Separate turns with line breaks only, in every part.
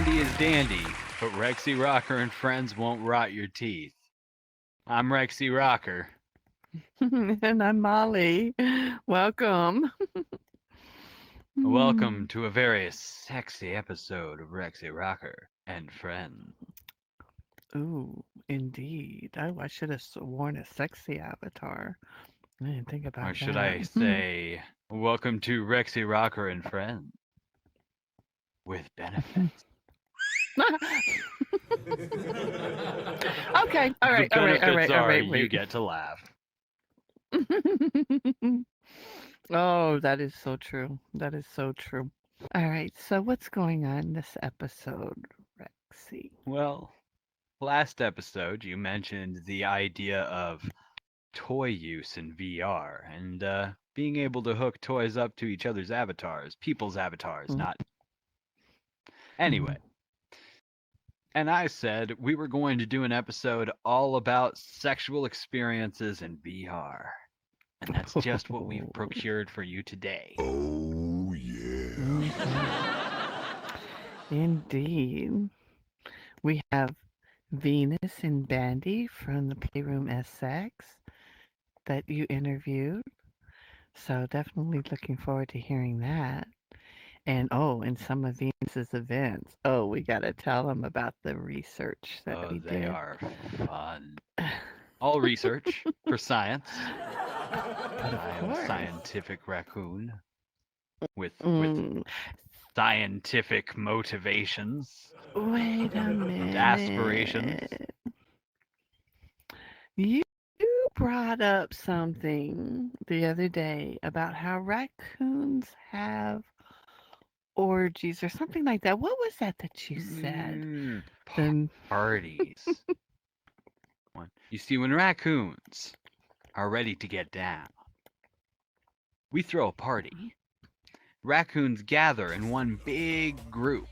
Bandy is dandy, but Rexy Rocker and friends won't rot your teeth. I'm Rexy Rocker.
And I'm Molly. Welcome.
Welcome to a very sexy episode of Rexy Rocker and Friends.
Ooh, indeed. I should have worn a sexy avatar. I didn't think
Or
about
should
that.
I say, welcome to Rexy Rocker and Friends with benefits.
Okay. All
The
right. All right. All
benefits
right. All
are
right.
you
Wait.
get to laugh.
Oh, that is so true. That is so true. All right. So what's going on this episode, Rexy?
Well, last episode you mentioned the idea of toy use in VR and being able to hook toys up to each other's avatars, people's avatars, not. Anyway,
Mm.
and I said we were going to do an episode all about sexual experiences in VR. And that's just what we've procured for you today.
Oh, yeah.
Indeed. We have Venus and Bandy from the Playroom SX that you interviewed. So definitely looking forward to hearing that. And some of Venus's events. Oh, we got to tell them about the research that
Oh,
we
they
did.
are fun. All research for science.
But of
I am a
course.
scientific raccoon with
Mm,
scientific motivations
wait a
and aspirations.
minute. You brought up something the other day about how raccoons have orgies or something like that. What was that you said? The
Parties. You see, when raccoons are ready to get down, we throw a party. Raccoons gather in one big group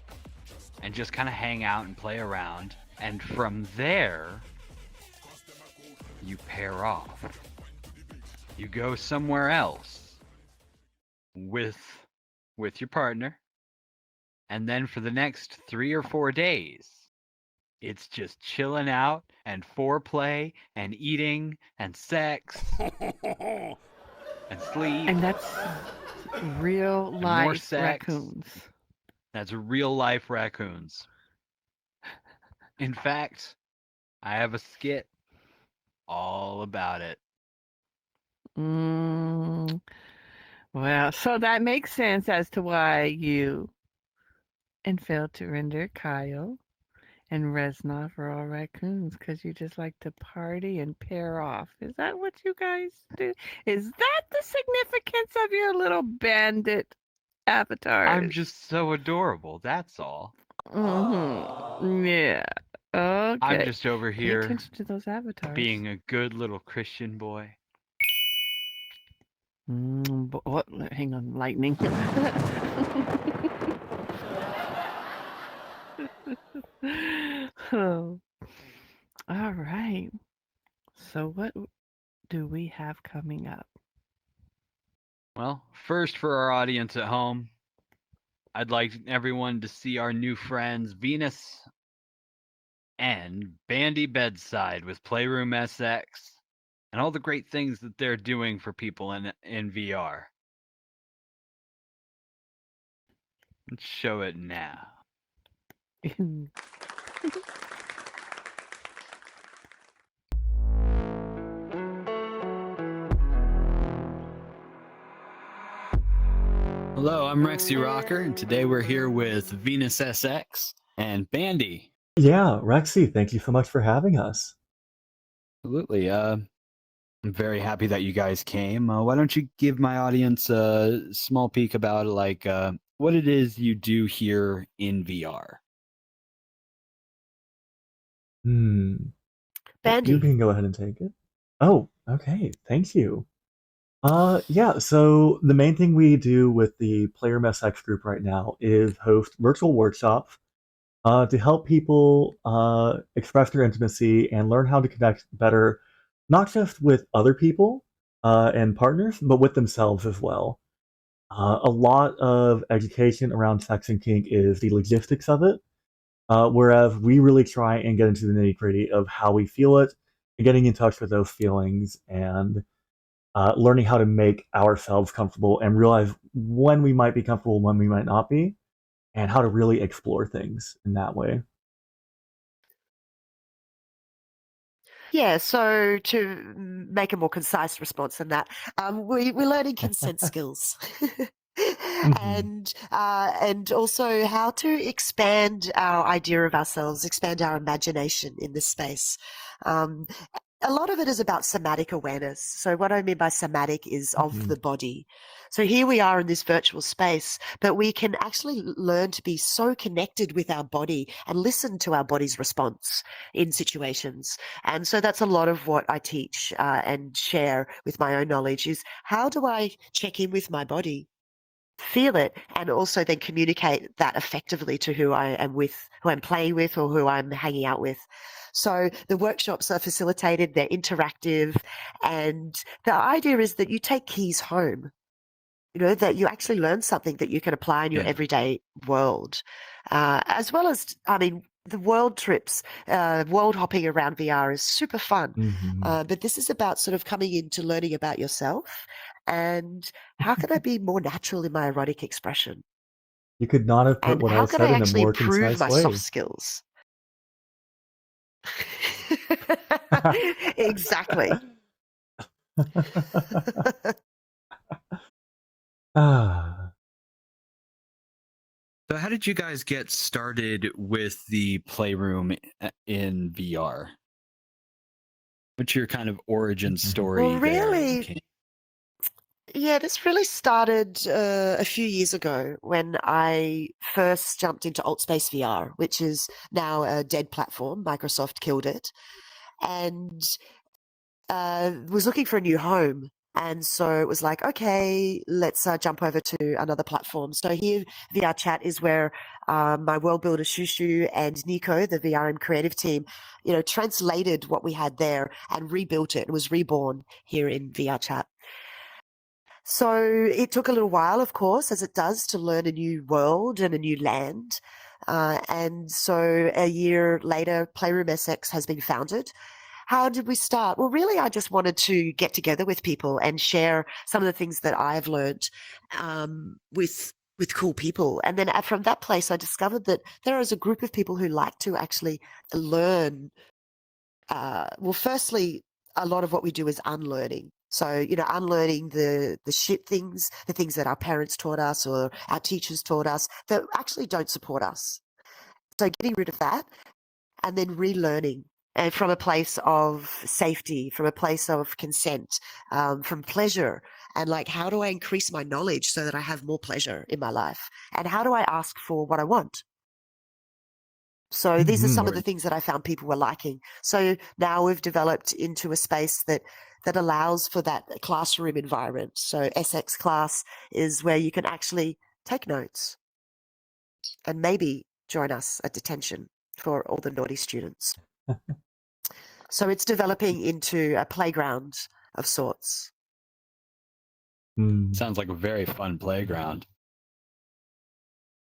and just kind of hang out and play around. And from there, you pair off. You go somewhere else with your partner. And then for the next 3 or 4 days, it's just chilling out and foreplay and eating and sex and sleep
and that's real
and more
life
sex.
raccoons.
That's real life raccoons. In fact, I have a skit all about it.
Mm, well, so that makes sense as to why you and failed to render Kyle and Reznov are all raccoons because you just like to party and pair off. Is that what you guys do? Is that the significance of your little bandit
I'm
avatars?
just so adorable, that's all.
Mm-hmm. Yeah.
I'm
Okay.
just over
Pay
here
attention to those avatars.
being a good little Christian boy.
What? Hang on, lightning. Oh, all right. So what do we have coming up?
Well, first for our audience at home, I'd like everyone to see our new friends Venus and Bandy Bedside with Playroom SX and all the great things that they're doing for people in VR. Let's show it now. Hello, I'm Rexy Rocker, and today we're here with Venus SX and Bandy.
Yeah, Rexy, thank you so much for having us.
Absolutely. I'm very happy that you guys came. Why don't you give my audience a small peek about what it is you do here in VR?
You
Bandy.
can go ahead and take it. Oh, okay. Thank you. Yeah, so the main thing we do with the Player MSX group right now is host virtual workshops to help people express their intimacy and learn how to connect better, not just with other people and partners, but with themselves as well. A lot of education around sex and kink is the logistics of it, Whereas we really try and get into the nitty gritty of how we feel it, and getting in touch with those feelings, and learning how to make ourselves comfortable and realize when we might be comfortable, when we might not be, and how to really explore things in that way.
Yeah, so to make a more concise response than that, we're learning consent skills. And also how to expand our idea of ourselves, expand our imagination in this space. A lot of it is about somatic awareness. So what I mean by somatic is of the body. So here we are in this virtual space, but we can actually learn to be so connected with our body and listen to our body's response in situations. And so that's a lot of what I teach and share with my own knowledge is how do I check in with my body? Feel it, and also then communicate that effectively to who I am with, who I'm playing with, or who I'm hanging out with. So the workshops are facilitated, they're interactive, and the idea is that you take keys home, that you actually learn something that you can apply in your everyday world. As well as, the world trips, world hopping around VR is super fun. But this is about sort of coming into learning about yourself and how can I be more natural in my erotic expression?
You could not have put
And
what
how
I
can I
said in a
actually
more
improve
concise
my soft
way.
skills? Exactly.
Ah.
So how did you guys get started with the playroom in VR? What's your kind of origin story
Well,
there?
really, yeah, this really started a few years ago when I first jumped into AltSpace VR, which is now a dead platform. Microsoft killed it, and was looking for a new home. And so it was like, okay, let's jump over to another platform. So here, VR Chat is where my world builder Shushu and Nico, the VRM creative team, translated what we had there and rebuilt it. It was reborn here in VR Chat. So it took a little while, of course, as it does, to learn a new world and a new land. And so a year later, Playroom SX has been founded. How did we start? Well, really, I just wanted to get together with people and share some of the things that I've learned with cool people. And then from that place, I discovered that there is a group of people who like to actually learn. Well, firstly, a lot of what we do is unlearning. So, unlearning the shit things, the things that our parents taught us or our teachers taught us that actually don't support us. So getting rid of that and then relearning, and from a place of safety, from a place of consent, from pleasure, and like, how do I increase my knowledge so that I have more pleasure in my life? And how do I ask for what I want? So these are some of the things that I found people were liking. So now we've developed into a space that allows for that classroom environment. So SX class is where you can actually take notes and maybe join us at detention for all the naughty students. So it's developing into a playground of sorts.
Sounds like a very fun playground.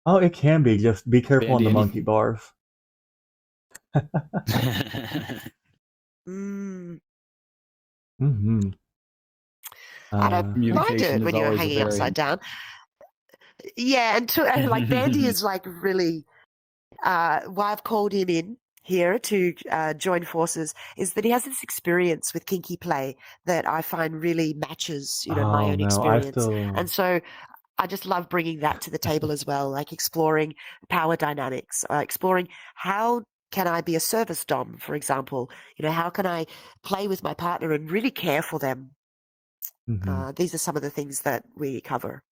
Oh, it can be. Just be careful on the monkey bars.
And I mind it when you're hanging upside down. Yeah, and like Bandy is like really why I've called him in here to join forces is that he has this experience with kinky play that I find really matches, my own experience. And so I just love bringing that to the table as well, like exploring power dynamics, exploring how can I be a service dom, for example? How can I play with my partner and really care for them? These are some of the things that we cover.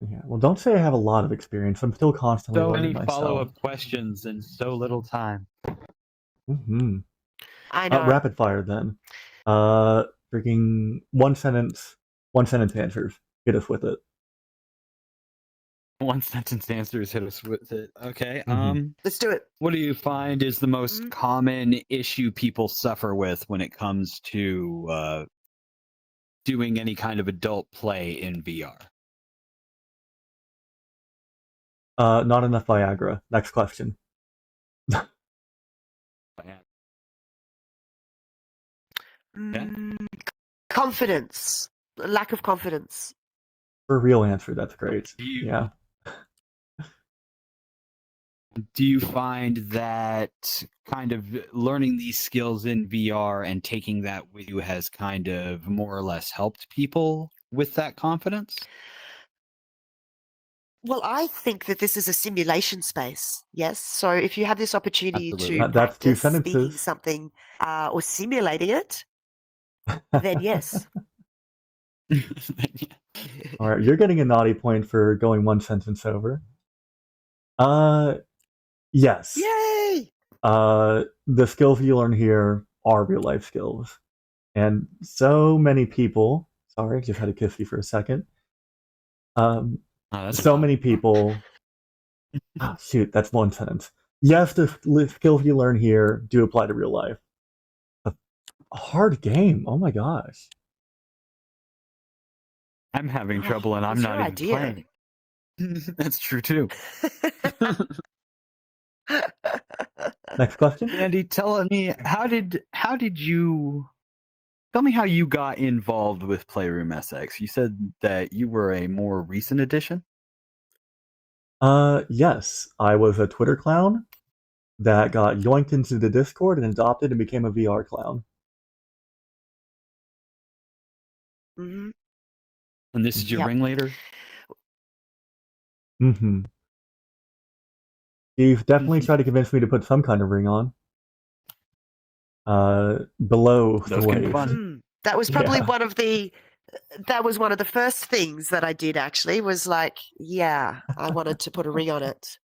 Yeah, well, don't say I have a lot of experience. I'm still constantly
So
learning
many
myself.
follow-up questions in so little time.
I know.
Rapid fire then. Freaking one sentence answers. Hit us with it.
One sentence answers, hit us with it. Okay.
Let's do it.
What do you find is the most common issue people suffer with when it comes to doing any kind of adult play in VR?
Not enough Viagra. Next question.
Mm, confidence. Lack of confidence.
For a real answer, that's great.
You-
Yeah.
Do you find that kind of learning these skills in VR and taking that with you has kind of more or less helped people with that confidence?
Well, I think that this is a simulation space. Yes. So if you have this opportunity
Absolutely.
to
That's two
practice speaking
sentences.
something or simulating it, then yes.
All right, you're getting a naughty point for going one sentence over. Yes.
Yay!
The skills you learn here are real life skills. And so many people, sorry, just had to kiss you for a second.
That's
So many people, shoot, that's one sentence. Yes, the skills you learn here do apply to real life. A hard game, oh my gosh.
I'm having
Oh,
trouble and I'm
it's
not
your
even
idea.
playing. That's true too.
Next question?
Andy, tell me how did you tell me how you got involved with Playroom SX? You said that you were a more recent addition.
Yes, I was a Twitter clown that got yoinked into the Discord and adopted and became a VR clown.
hmm
And this is your
Yep.
ringleader?
Mm-hmm. You've definitely tried to convince me to put some kind of ring on. Below
Those
the
can be
waist.
fun.
That was probably
Yeah.
that was one of the first things that I did actually was like, yeah, I wanted to put a ring on it.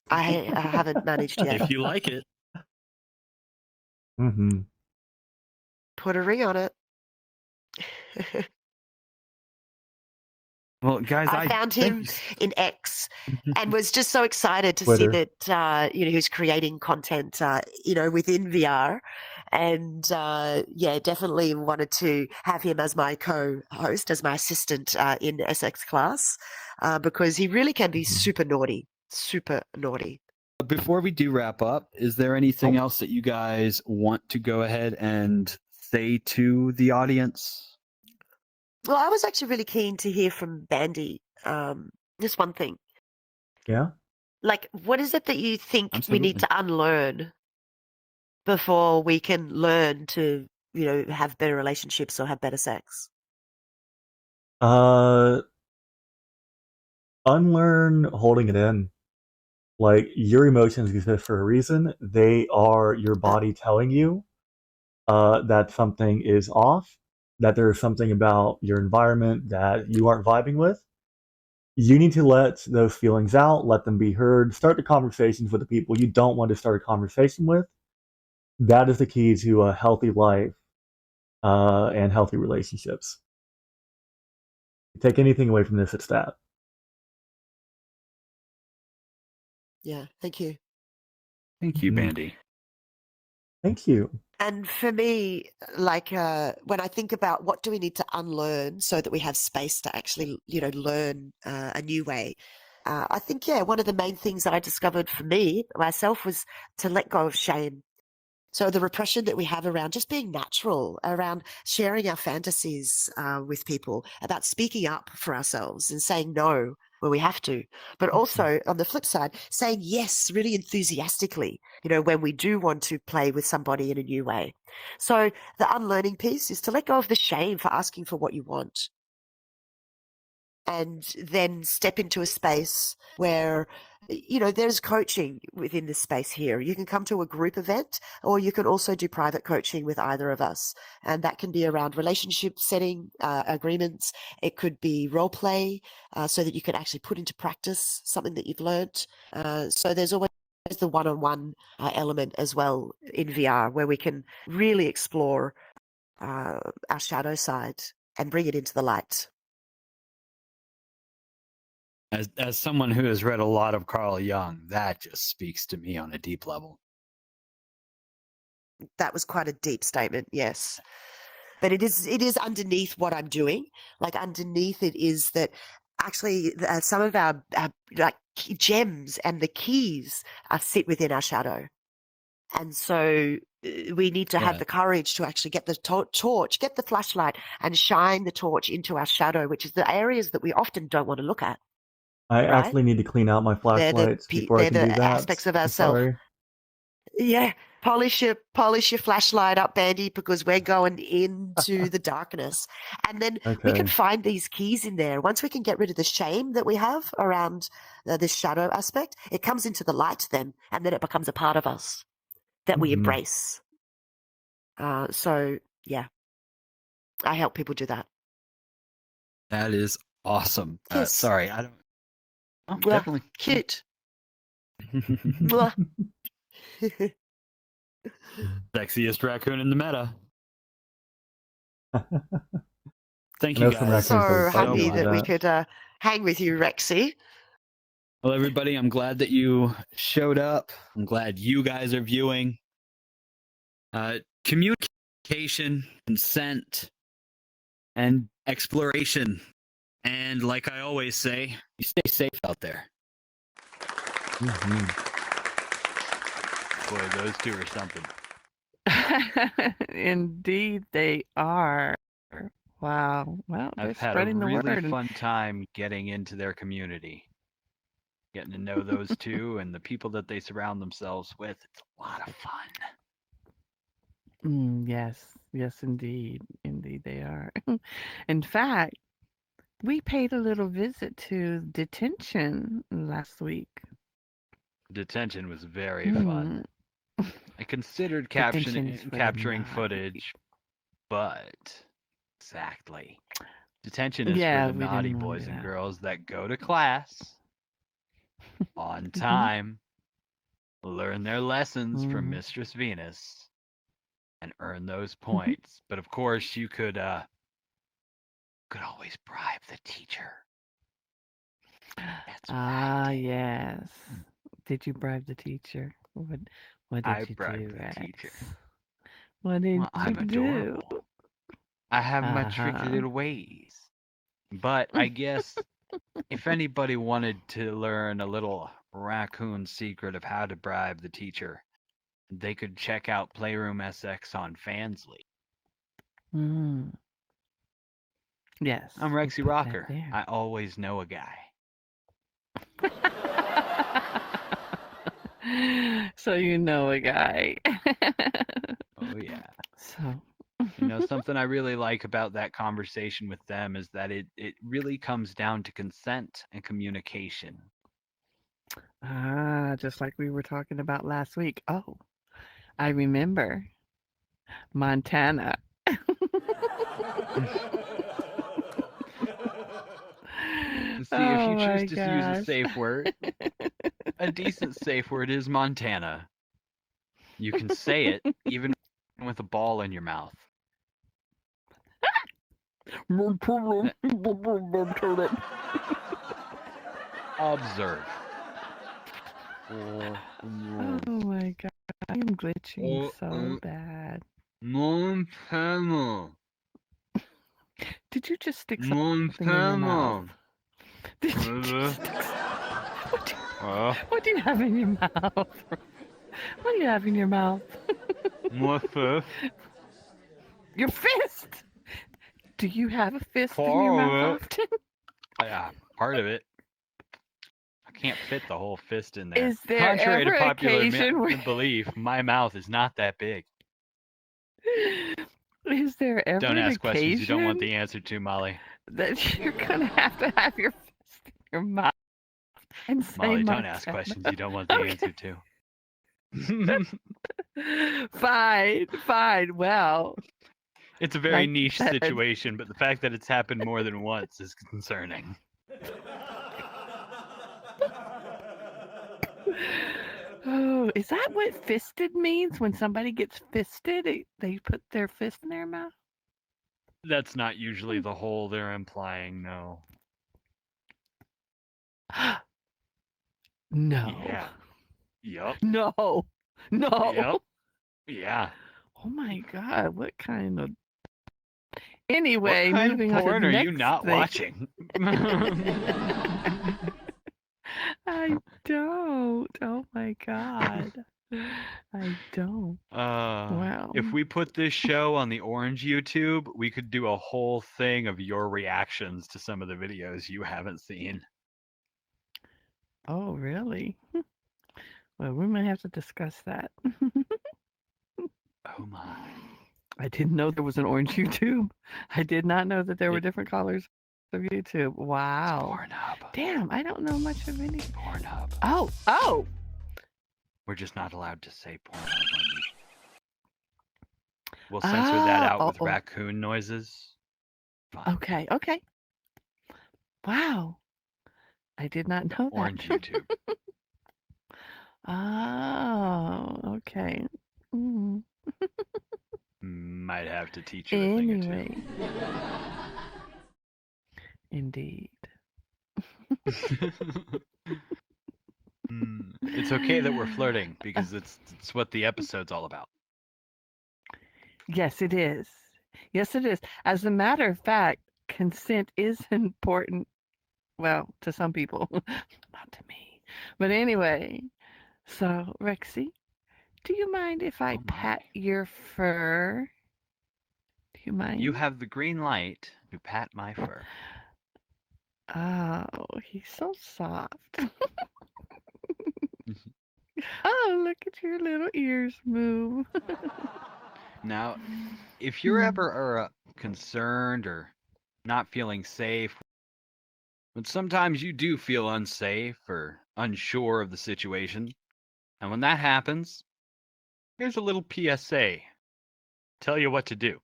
I haven't managed yet.
If you like it.
Mm-hmm.
Put a ring on it.
Well, guys,
I found him in X and was just so excited to
Twitter.
see that he was creating content within VR, and definitely wanted to have him as my co-host, as my assistant in SX class, because he really can be super naughty.
Before we do wrap up, is there anything else that you guys want to go ahead and say to the audience?
Well, I was actually really keen to hear from Bandy. Just one thing.
Yeah.
Like, what is it that you think we need
Absolutely.
to unlearn before we can learn to, have better relationships or have better sex?
Unlearn holding it in. Like, your emotions exist for a reason. They are your body telling you that something is off, that there's something about your environment that you aren't vibing with. You need to let those feelings out, let them be heard, start the conversations with the people you don't want to start a conversation with. That is the key to a healthy life and healthy relationships. Take anything away from this, it's that.
Yeah, thank you.
Thank you,
Mhm.
Bandy.
Thank you.
And for me, like when I think about what do we need to unlearn so that we have space to actually, learn a new way, I think, one of the main things that I discovered for myself, was to let go of shame. So the repression that we have around just being natural, around sharing our fantasies with people, about speaking up for ourselves and saying no when we have to, but also on the flip side, saying yes really enthusiastically, when we do want to play with somebody in a new way. So the unlearning piece is to let go of the shame for asking for what you want, and then step into a space where there's coaching within this space here. You can come to a group event, or you can also do private coaching with either of us, and that can be around relationship setting agreements. It could be role play, so that you can actually put into practice something that you've learnt. So there's always the one-on-one element as well in VR, where we can really explore our shadow side and bring it into the light.
As someone who has read a lot of Carl Jung, that just speaks to me on a deep level.
That was quite a deep statement, yes. But it is underneath what I'm doing. Like, underneath it is that actually some of our like gems and the keys sit within our shadow. And so we need to have
Yeah.
the courage to actually get the torch, get the flashlight, and shine the torch into our shadow, which is the areas that we often don't want to look at.
I
Right?
actually need to clean out my flashlights before I can do that.
Aspects of
I'm
ourselves.
sorry.
Yeah, polish your flashlight up, Bandy, because we're going into the darkness. And then we can
Okay.
find these keys in there. Once we can get rid of the shame that we have around this shadow aspect, it comes into the light then, and then it becomes a part of us that we
Mhm.
embrace. So, yeah, I help people do that.
That is awesome.
Yes.
Sorry, I don't. Oh,
Mwah.
definitely
Cute. Mwah.
Sexiest raccoon in the meta. Thank
I know
you
some
guys.
raccoons are
So
excited
happy
to do
that we
that.
could hang with you, Rexy.
Well, everybody, I'm glad that you showed up. I'm glad you guys are viewing. Communication, consent, and exploration. And like I always say, you stay safe out there.
Mhm.
Boy, those two are something.
Indeed, they are. Wow. Well, they're
I've had a
spreading the
really
word. and-
fun time getting into their community. Getting to know those two and the people that they surround themselves with. It's a lot of fun.
Yes, yes, indeed. Indeed, they are. In fact, we paid a little visit to detention last week.
Detention was very fun. I considered
Detention is for the
capturing
naughty.
footage, but exactly. Detention is
Yeah,
for the
we
naughty
didn't wanna
boys
do
and
that.
girls that go to class on time, learn their lessons from
Mhm.
Mistress Venus, and earn those points. But of course, you could always bribe the teacher. That's what I did.
Yes. Did you bribe the teacher? What
I
did you
bribed
do,
the
Rex?
teacher.
What did
Well, I'm
you do?
adorable. I have my tricky
Uh-huh.
little ways. But I guess if anybody wanted to learn a little raccoon secret of how to bribe the teacher, they could check out Playroom SX on Fansly.
Mm. Yes.
I'm
we'll
Rexy
put that
Rocker.
there.
I always know a guy.
So you know a guy.
Oh yeah.
So
You know, something I really like about that conversation with them is that it really comes down to consent and communication.
just like we were talking about last week. Oh, I remember Montana.
See, if
Oh
you choose
my
to use a
gosh.
safe word, a decent safe word is Montana. You can say it even with a ball in your mouth. Observe.
Oh my god. I am glitching so bad.
Montana.
Did you just stick something in your mouth?
Montana.
Did you just stick what do you have in your mouth? What do you have in your mouth?
My fist.
Your fist! Do you have a fist in
Part
your
of
mouth
it.
often?
Yeah, part of it. I can't fit the whole fist in there.
Is there
Contrary
ever
to popular
occasion where
belief, my mouth is not that big.
is there ever
Don't
an
ask questions you don't want
occasion
the answer to, Molly.
that you're gonna have your fist in your mouth and say
Molly, don't ask
Montana?
questions you don't want the
Okay.
answer to.
Fine. Well,
It's a very
like you
niche
said.
situation, but the fact that it's happened more than once is concerning.
Oh, is that what fisted means? When somebody gets fisted, they put their fist in their mouth?
That's not usually the whole they're implying, no.
No.
Yeah. Yup.
No.
Yep. Yeah.
Oh my god, what kind of Anyway,
What kind
moving
of
on to
porn
the
are
next
you not
thing.
watching?
I don't. Oh my god. I don't.
If
Wow.
we put this show on the Orange YouTube, we could do a whole thing of your reactions to some of the videos you haven't seen.
Oh, really? Well, we might have to discuss that.
Oh my.
I didn't know there was an orange YouTube. I did not know that there were
It-
different colors of YouTube.
It's
Wow.
Pornhub.
Damn, I don't know much of any.
Pornhub.
Oh.
We're just not allowed to say Pornhub on YouTube. We'll censor that out with raccoon noises. Fine.
Okay. Wow. I did not know that.
Orange YouTube.
Oh, okay. Mm.
Might have to teach you a thing or two.
Anyway. Indeed.
It's okay that we're flirting because it's what the episode's all about.
Yes, it is. Yes, it is. As a matter of fact, consent is important. Well, to some people, not to me. But anyway, so Rexy, do you mind if I
Oh my.
pat your fur? Do you mind?
You have the green light to pat my fur.
Oh, he's so soft. Oh, look at your little ears move.
Now, if you're ever concerned or not feeling safe, but sometimes you do feel unsafe or unsure of the situation, and when that happens, here's a little PSA. Tell you what to do.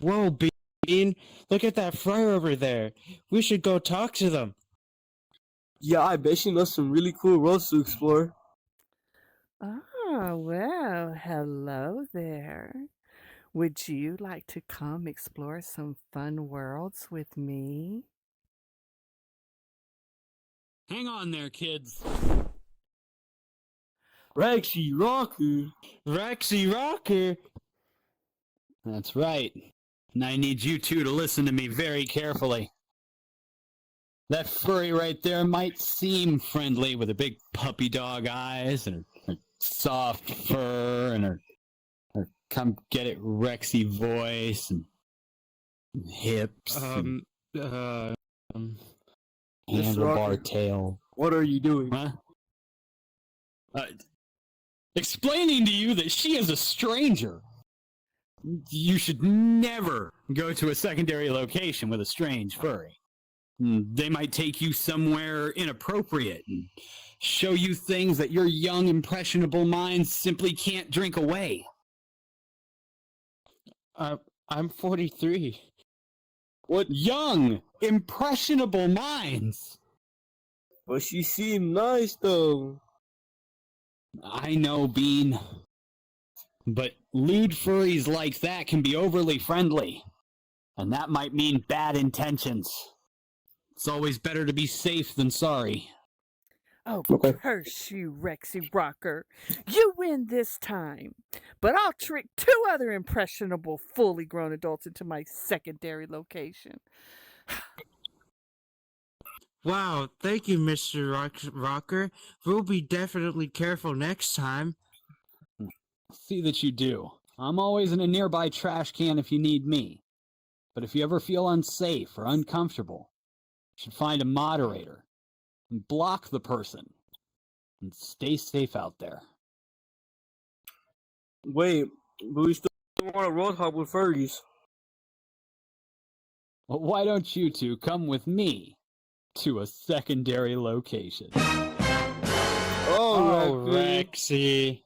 Whoa, Bean, look at that friar over there. We should go talk to them.
Yeah, I bet she knows some really cool worlds to explore.
Oh, well, hello there. Would you like to come explore some fun worlds with me?
Hang on there, kids.
Rexxy, Rocker.
Rexy Rocker. That's right. And I need you two to listen to me very carefully. That furry right there might seem friendly with her big puppy dog eyes and her soft fur and her come get it Rexy voice and hips and handlebar
Rocker.
tail.
What are you doing?
Huh? Explaining to you that she is a stranger. You should never go to a secondary location with a strange furry. They might take you somewhere inappropriate and show you things that your young, impressionable mind simply can't drink away. I'm 43. What? Young, impressionable minds!
But she seemed nice, though.
I know, Bean. But lewd furries like that can be overly friendly. And that might mean bad intentions. It's always better to be safe than sorry.
Oh,
Okay.
curse you, Rexy Rocker. You win this time. But I'll trick 2 other impressionable, fully grown adults into my secondary location.
Wow, thank you, Mr. Rocker. We'll be definitely careful next time.
See that you do. I'm always in a nearby trash can if you need me. But if you ever feel unsafe or uncomfortable, you should find a moderator and block the person. And stay safe out there.
Wait, but we still want to road hop with furries.
Well, why don't you two come with me to a secondary location?
Oh,
Rexy.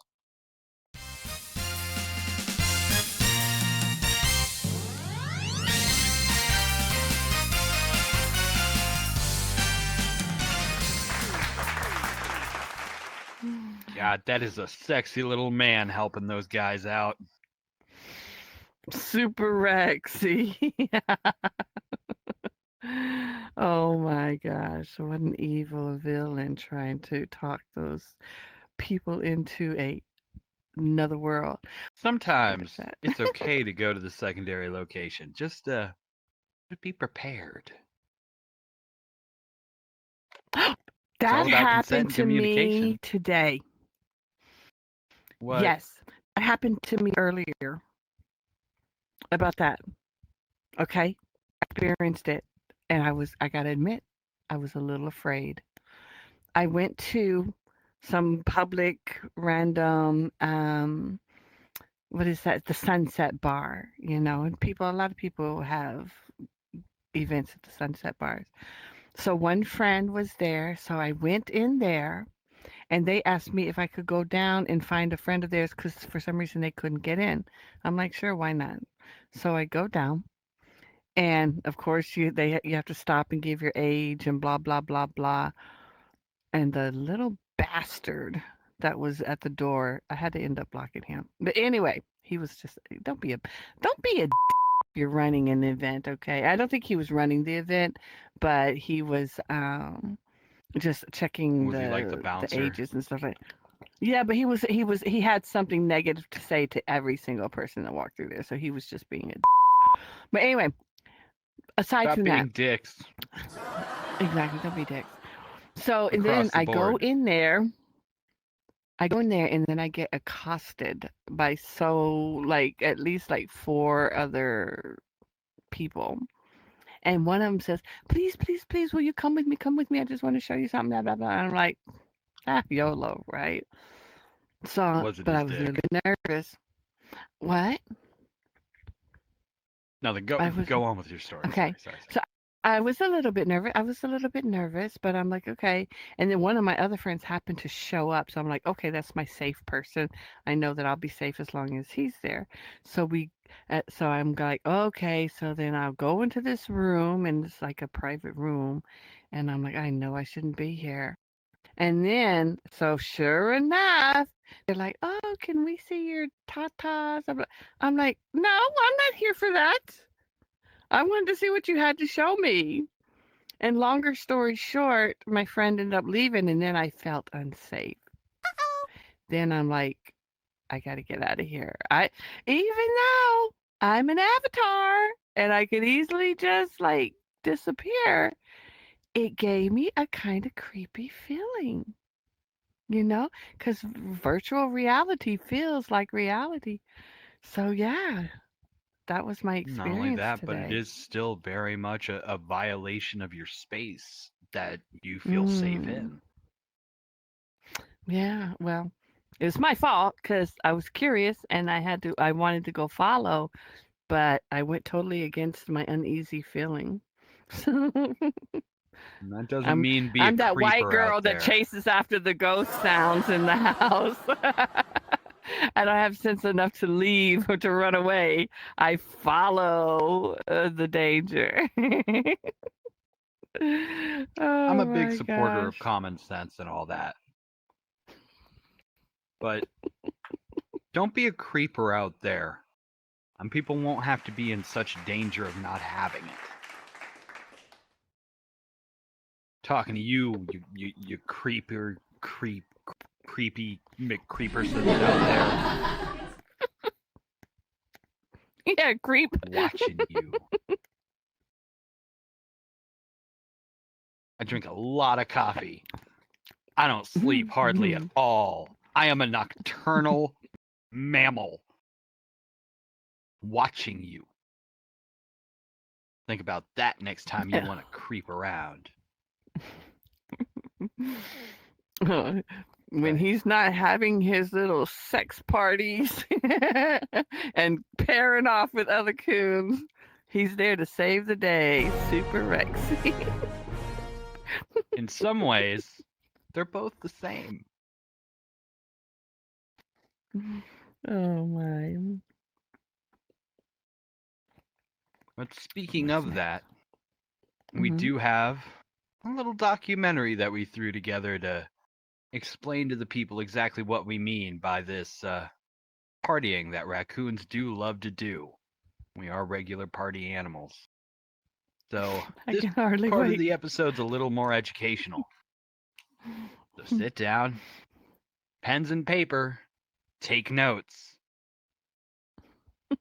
God, that is a sexy little man helping those guys out.
Super Rexy. Oh my gosh, what an evil villain trying to talk those people into another world.
Sometimes
that.
it's okay to go to the secondary location. Just But be prepared.
That
all about consent
happened
and
to me
communication.
today.
What?
Yes, it happened to me earlier about that. Okay, I experienced it, and I gotta admit, I was a little afraid. I went to some public random what is that? The Sunset Bar, and a lot of people have events at the Sunset Bars. So one friend was there, so I went in there and they asked me if I could go down and find a friend of theirs because for some reason they couldn't get in. I'm like, sure, why not? So I go down, and of course you have to stop and give your age and blah blah blah blah. And the little bastard that was at the door, I had to end up blocking him. But anyway, he was just don't be a you're running an event, okay? I don't think he was running the event, but he was just checking
Was he like the
the
bouncer?
ages and stuff like. Yeah, but he had something negative to say to every single person that walked through there, so he was just being a. But anyway, aside
Stop
from
being
that,
dicks
exactly, don't be dicks. So and
across
then
the
I go
board.
in there. I go in there and then I get accosted by like at least like four other people. And one of them says, "Please, please, please, will you come with me? Come with me. I just want to show you something." Blah blah blah. And I'm like, YOLO, right? So,
Was it
but
his
I was a little
dick?
bit nervous. What?
No, then
I was
go on with your story.
okay.
Sorry.
So I was a little bit nervous. But I'm like, okay. And then one of my other friends happened to show up, so I'm like, okay, that's my safe person. I know that I'll be safe as long as he's there. So I'm like, okay. So then I'll go into this room, and it's like a private room, and I'm like, I know I shouldn't be here. And then, so sure enough, they're like, oh, can we see your tatas? I'm like, no, I'm not here for that. I wanted to see what you had to show me. And longer story short, my friend ended up leaving, and then I felt unsafe. Then I'm like, I got to get out of here. Even though I'm an avatar and I could easily just like disappear, it gave me a kind of creepy feeling, because virtual reality feels like reality. So yeah, that was my
Not only
experience
that, but it
today.
is still very much a violation of your space that you feel safe
Mm.
in.
Yeah, well, it was my fault because I was curious and I wanted to go follow, but I went totally against my uneasy feeling. So
And that doesn't
I'm
mean be a
I'm that white
creeper
girl
out
that
there.
chases after the ghost sounds in the house. I don't have sense enough to leave or to run away. I follow the danger.
I'm
Oh
a big
my
supporter of
gosh.
common sense and all that. But don't be a creeper out there. And people won't have to be in such danger of not having it. Talking to you creepy McCreepersons out
Yeah, creep.
there watching you. I drink a lot of coffee. I don't sleep hardly at all. I am a nocturnal mammal. Watching you. Think about that next time you want to creep around.
When
Okay.
he's not having his little sex parties and pairing off with other coons, he's there to save the day. Super Rexy.
In some ways, they're both the same.
Oh my.
But speaking
What's
of
next?
that, we
Mhm.
do have a little documentary that we threw together to explain to the people exactly what we mean by this partying that raccoons do love to do. We are regular party animals. So
I
this
can hardly
part of
wait.
the episode's a little more educational. So sit down, pens and paper, take notes.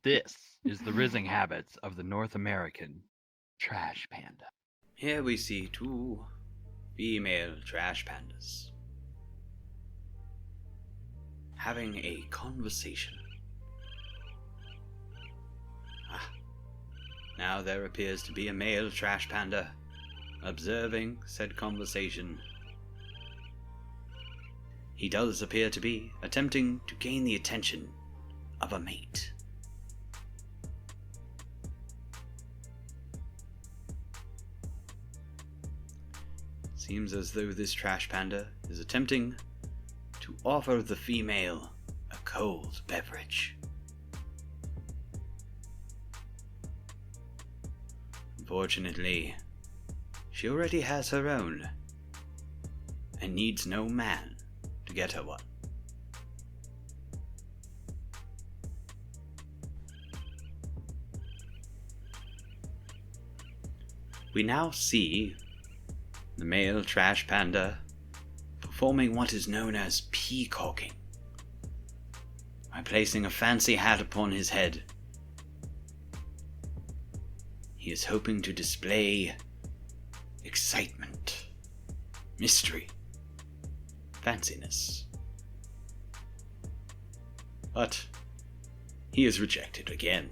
This is the rizzing habits of the North American trash panda.
Here we see two female trash pandas having a conversation. Now there appears to be a male trash panda observing said conversation. He does appear to be attempting to gain the attention of a mate. Seems as though this trash panda is attempting to offer the female a cold beverage. Unfortunately, she already has her own and needs no man to get her one. We now see the male trash panda performing what is known as peacocking by placing a fancy hat upon his head. He is hoping to display excitement, mystery, fanciness. But he is rejected again.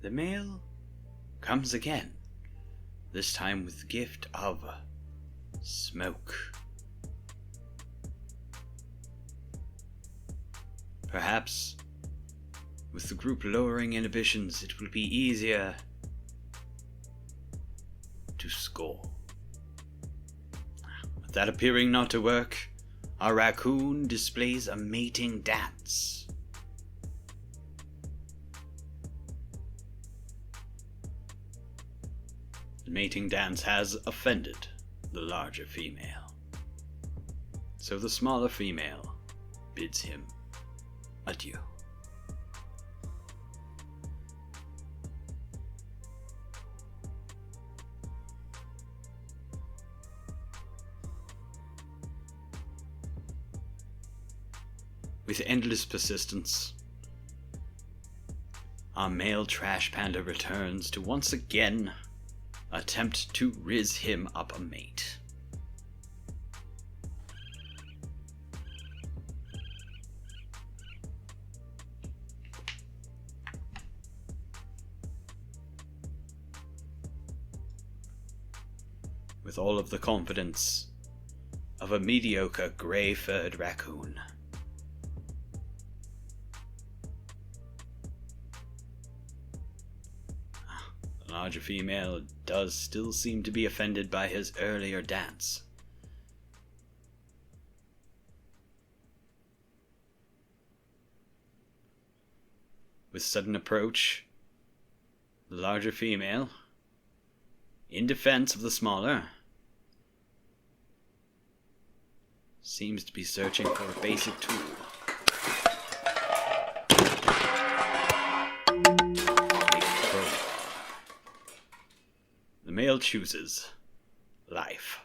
The male comes again, this time with the gift of smoke. Perhaps, with the group lowering inhibitions, it will be easier to score. With that appearing not to work, our raccoon displays a mating dance. The mating dance has offended the larger female, so the smaller female bids him adieu. With endless persistence, our male trash panda returns to once again attempt to riz him up a mate. With all of the confidence of a mediocre gray-furred raccoon. The larger female does still seem to be offended by his earlier dance. With sudden approach, the larger female, in defense of the smaller, seems to be searching for a basic tool. The male chooses life.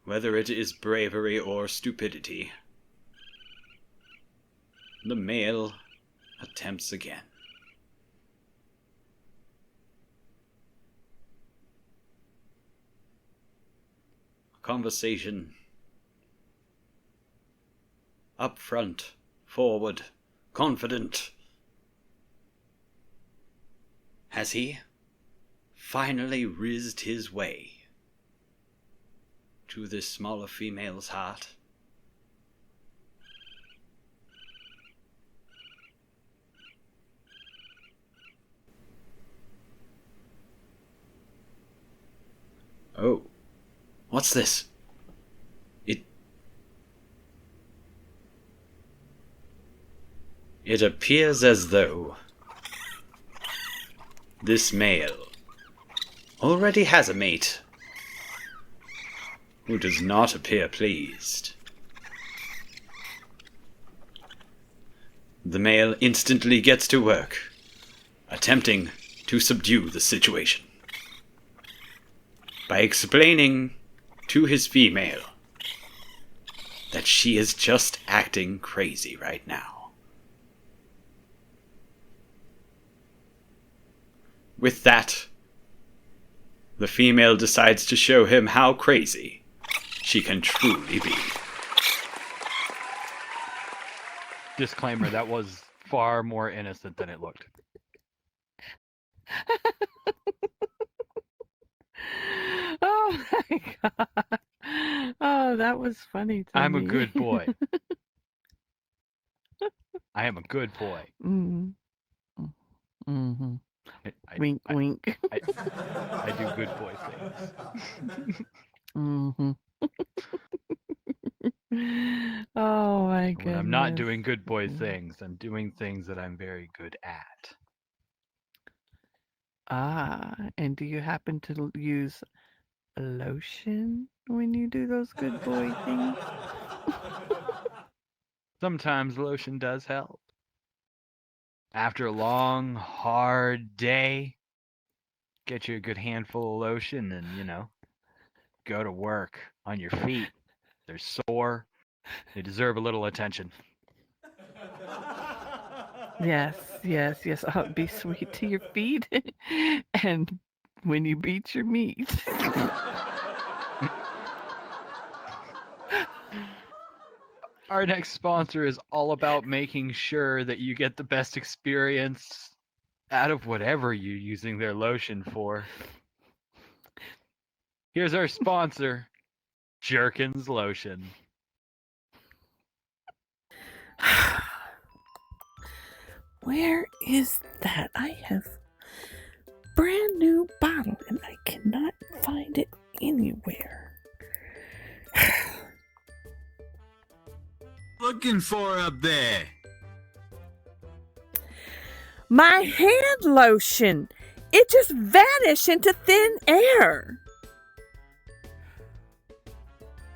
Whether it is bravery or stupidity, the male attempts again. A conversation. Up front, forward, confident. Has he finally rizzed his way to this smaller female's heart? Oh, what's this? It appears as though this male already has a mate who does not appear pleased. The male instantly gets to work, attempting to subdue the situation by explaining to his female that she is just acting crazy right now. With that, the female decides to show him how crazy she can truly be.
Disclaimer, that was far more innocent than it looked.
Oh my god. Oh, that was funny to
I'm
me.
a good boy. I am a good boy.
Mm-hmm. Mm-hmm. Wink, wink.
I do good boy things.
Mm-hmm. Oh my goodness.
When I'm not doing good boy things, I'm doing things that I'm very good at.
Ah, and do you happen to use lotion when you do those good boy things?
Sometimes lotion does help. After a long, hard day, get you a good handful of lotion and, go to work on your feet. They're sore. They deserve a little attention.
Yes, yes, yes. Oh, be sweet to your feet. And when you beat your meat.
Our next sponsor is all about making sure that you get the best experience out of whatever you're using their lotion for. Here's our sponsor, Jerkins Lotion.
Where is that? I have brand new bottle and I cannot find it anywhere.
Looking for up there?
My hand lotion! It just vanished into thin air.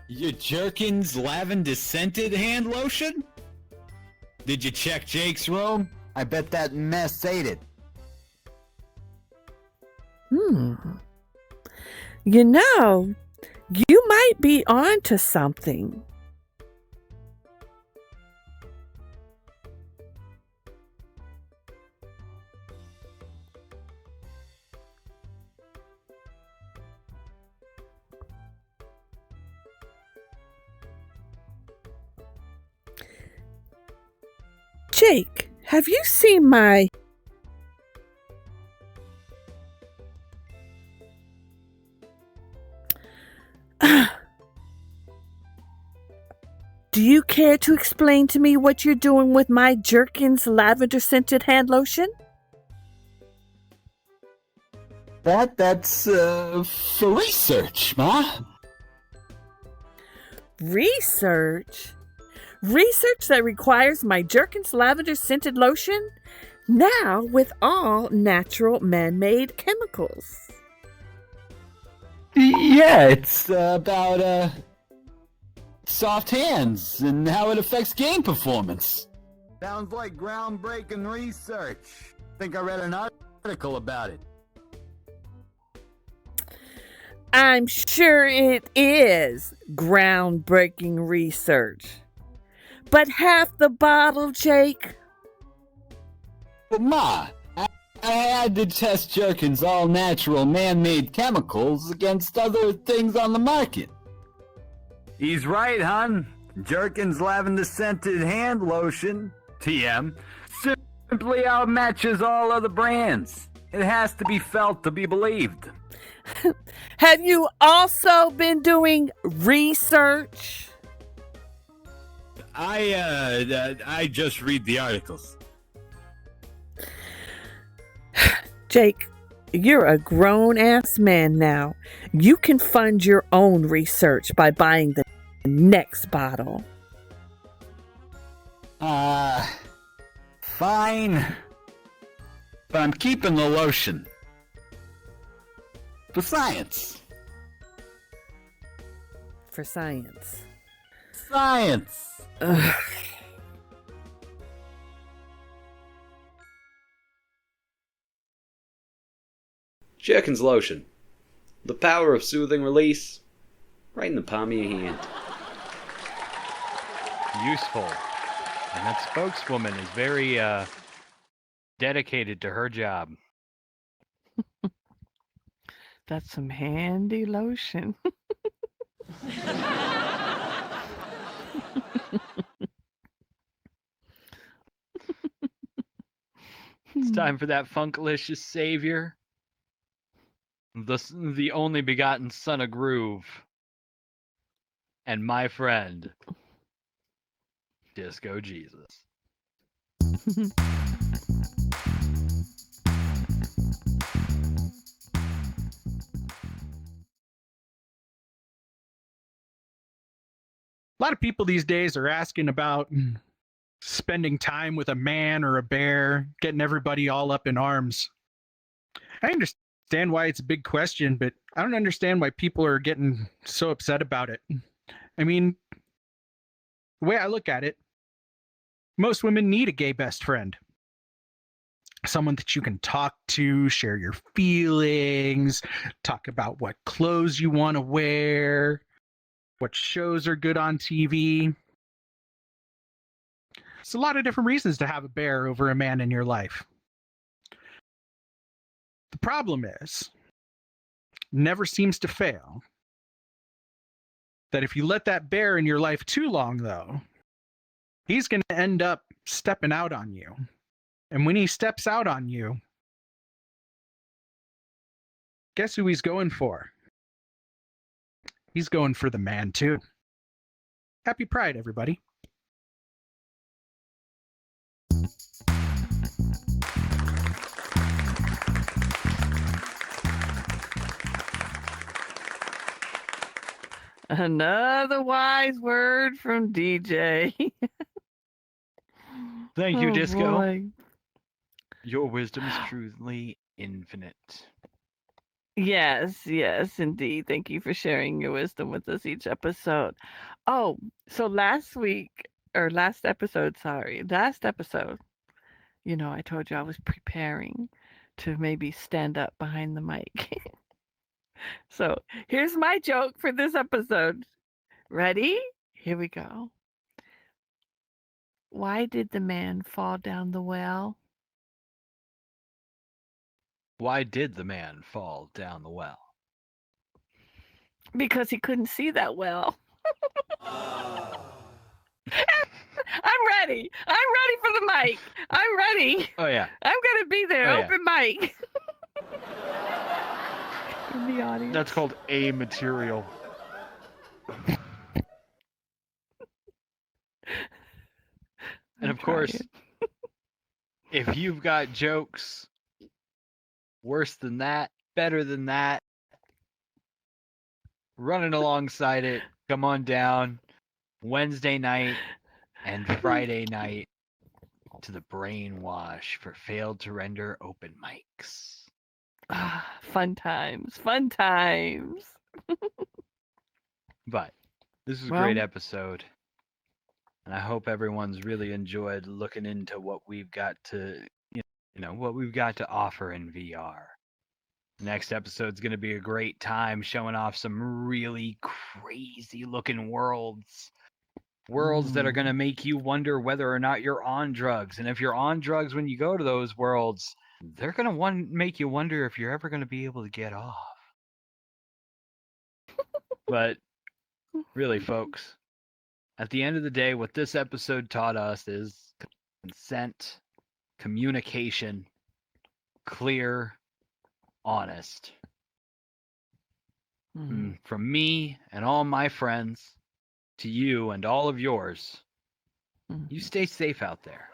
Your Jerkins lavender scented hand lotion? Did you check Jake's room? I bet that mess ate it.
You know, you might be onto something. Jake, have you seen my... Do you care to explain to me what you're doing with my Jerkins lavender scented hand lotion?
That's for research, Ma.
Research? Research that requires my Jerkins lavender scented lotion? Now with all natural man-made chemicals.
Yeah, it's about soft hands and how it affects game performance. Sounds like groundbreaking research. Think I read an article about it.
I'm sure it is groundbreaking research. But half the bottle, Jake.
But Ma, I had to test Jerkins' all-natural man-made chemicals against other things on the market. He's right, hon. Jerkins' lavender-scented hand lotion, TM, simply outmatches all other brands. It has to be felt to be believed.
Have you also been doing research?
I just read the articles.
Jake, you're a grown-ass man now. You can fund your own research by buying the next bottle.
Fine. But I'm keeping the lotion. For science.
For science.
Science.
Ugh.
Jerkins lotion. The power of soothing release. Right in the palm of your hand.
Useful. And that spokeswoman is very dedicated to her job.
That's some handy lotion.
It's time for that funkalicious savior. The only begotten son of groove. And my friend, Disco Jesus.
A lot of people these days are asking about spending time with a man or a bear, getting everybody all up in arms. I understand why it's a big question, but I don't understand why people are getting so upset about it. I mean, the way I look at it, most women need a gay best friend. Someone that you can talk to, share your feelings, talk about what clothes you want to wear, what shows are good on TV. It's a lot of different reasons to have a bear over a man in your life. The problem is, never seems to fail, that if you let that bear in your life too long, though, he's going to end up stepping out on you. And when he steps out on you, guess who he's going for? He's going for the man, too. Happy Pride, everybody.
Another wise word from DJ.
Thank you,
Oh,
Disco.
boy.
Your wisdom is truly infinite.
Yes, yes, indeed. Thank you for sharing your wisdom with us each episode. Oh, so last episode, I told you I was preparing to maybe stand up behind the mic. So here's my joke for this episode. Ready? Here we go. Why did the man fall down the well?
Why did the man fall down the well?
Because he couldn't see that well. I'm ready. I'm ready for the mic. I'm ready.
Oh, yeah.
I'm going to be there.
Oh, yeah.
Open mic. In the audience.
That's called a material. And of course, if you've got jokes worse than that, better than that, running alongside it, come on down Wednesday night and Friday night to the Brainwash for Failed to Render open mics.
Fun times. Fun times.
But this is a
Well-
great episode. And I hope everyone's really enjoyed looking into what we've got to, what we've got to offer in VR. Next episode's going to be a great time showing off some really crazy looking worlds. Worlds that are going to make you wonder whether or not you're on drugs. And if you're on drugs when you go to those worlds, they're going to make you wonder if you're ever going to be able to get off. But really, folks, at the end of the day, what this episode taught us is consent, communication, clear, honest. From me and all my friends to you and all of yours, you stay safe out there.